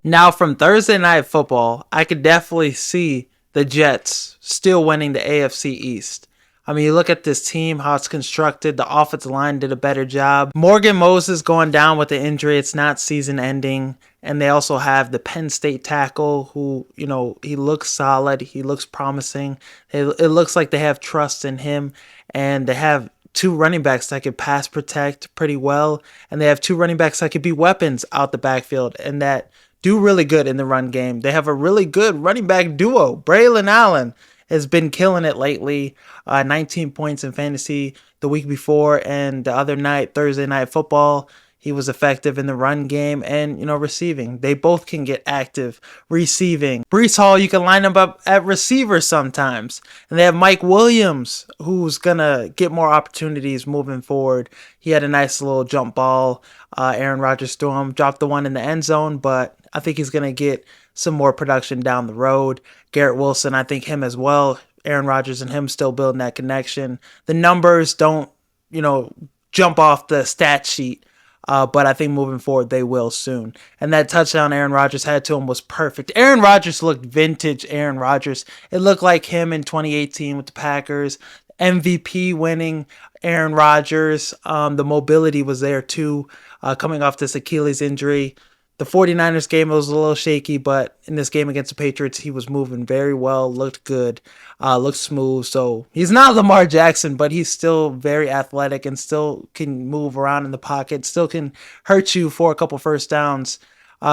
Now, from Thursday Night Football, I could definitely see the Jets still winning the AFC East. I mean, you look at this team, how it's constructed. The offensive line did a better job. Morgan Moses going down with the injury. It's not season ending. And they also have the Penn State tackle who, he looks solid. He looks promising. It looks like they have trust in him. And they have two running backs that could pass protect pretty well. And they have two running backs that could be weapons out the backfield and that do really good in the run game. They have a really good running back duo. Braylon Allen has been killing it lately. 19 points in fantasy the week before, and the other night, Thursday Night Football, he was effective in the run game and, receiving. They both can get active receiving. Brees Hall, you can line them up at receiver sometimes. And they have Mike Williams, who's going to get more opportunities moving forward. He had a nice little jump ball. Aaron Rodgers threw him, dropped the one in the end zone, but I think he's going to get some more production down the road. Garrett Wilson, I think him as well. Aaron Rodgers and him still building that connection. The numbers don't, jump off the stat sheet. But I think moving forward, they will soon. And that touchdown Aaron Rodgers had to him was perfect. Aaron Rodgers looked vintage Aaron Rodgers. It looked like him in 2018 with the Packers. MVP winning Aaron Rodgers. The mobility was there too, coming off this Achilles injury. The 49ers game was a little shaky, but in this game against the Patriots, he was moving very well, looked good, looked smooth. So he's not Lamar Jackson, but he's still very athletic and still can move around in the pocket, still can hurt you for a couple first downs.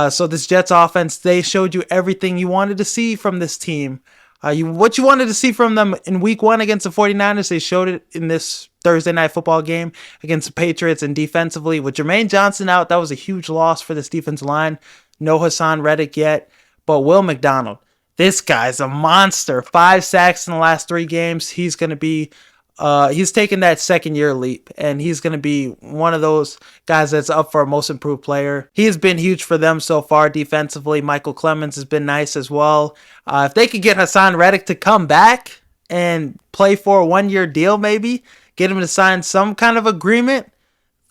So this Jets offense, they showed you everything you wanted to see from this team. What you wanted to see from them in week 1 against the 49ers, they showed it in this Thursday Night Football game against the Patriots. And defensively, with Jermaine Johnson out, that was a huge loss for this defensive line. No Hassan Reddick yet, but Will McDonald, this guy's a monster. 5 sacks in the last 3 games. He's going to be he's taking that second-year leap, and he's going to be one of those guys that's up for a most improved player. He has been huge for them so far defensively. Michael Clemens has been nice as well. If they could get Hassan Reddick to come back and play for a 1-year deal, maybe get him to sign some kind of agreement,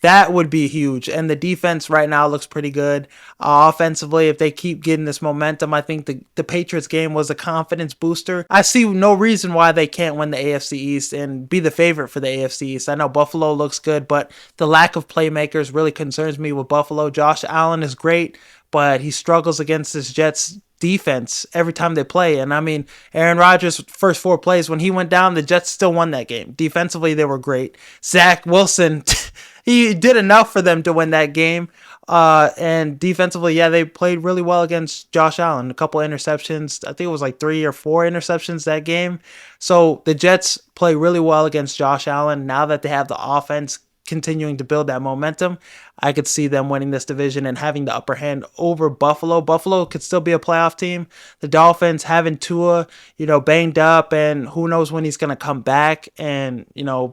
that would be huge. And the defense right now looks pretty good. Offensively, if they keep getting this momentum, I think the Patriots game was a confidence booster. I see no reason why they can't win the AFC East and be the favorite for the AFC East. I know Buffalo looks good, but the lack of playmakers really concerns me with Buffalo. Josh Allen is great, but he struggles against this Jets defense every time they play. And I mean, Aaron Rodgers' first 4 plays, when he went down, the Jets still won that game. Defensively, they were great. Zach Wilson, he did enough for them to win that game. And defensively, yeah, they played really well against Josh Allen. A couple interceptions. I think it was like 3 or 4 interceptions that game. So the Jets play really well against Josh Allen. Now that they have the offense continuing to build that momentum, I could see them winning this division and having the upper hand over Buffalo. Buffalo could still be a playoff team. The Dolphins having Tua, banged up, and who knows when he's going to come back. And,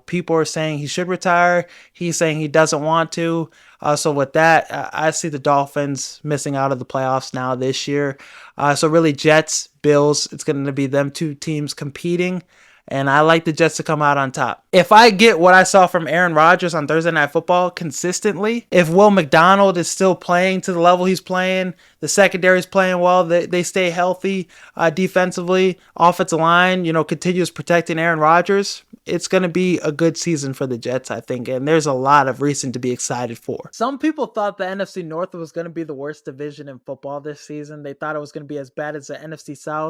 people are saying he should retire. He's saying he doesn't want to. So with that, I see the Dolphins missing out of the playoffs now this year. So really Jets, Bills, it's going to be them 2 teams competing. And I like the Jets to come out on top. If I get what I saw from Aaron Rodgers on Thursday Night Football consistently, if Will McDonald is still playing to the level he's playing, the secondary is playing well, they stay healthy defensively, offensive line, continues protecting Aaron Rodgers, it's going to be a good season for the Jets, I think. And there's a lot of reason to be excited for. Some people thought the NFC North was going to be the worst division in football this season. They thought it was going to be as bad as the NFC South.